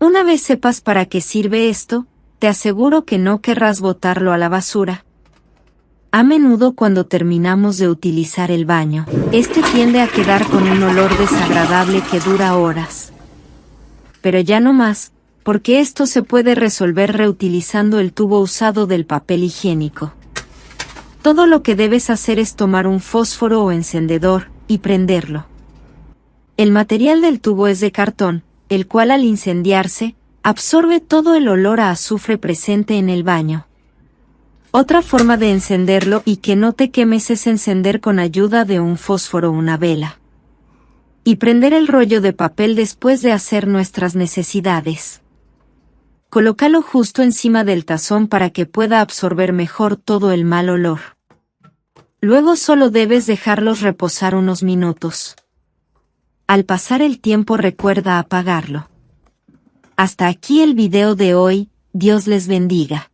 Una vez sepas para qué sirve esto, te aseguro que no querrás botarlo a la basura. A menudo cuando terminamos de utilizar el baño, este tiende a quedar con un olor desagradable que dura horas. Pero ya no más, porque esto se puede resolver reutilizando el tubo usado del papel higiénico. Todo lo que debes hacer es tomar un fósforo o encendedor, y prenderlo. El material del tubo es de cartón, el cual al incendiarse, absorbe todo el olor a azufre presente en el baño. Otra forma de encenderlo y que no te quemes es encender con ayuda de un fósforo o una vela. Y prender el rollo de papel después de hacer nuestras necesidades. Colócalo justo encima del tazón para que pueda absorber mejor todo el mal olor. Luego solo debes dejarlos reposar unos minutos. Al pasar el tiempo recuerda apagarlo. Hasta aquí el video de hoy, Dios les bendiga.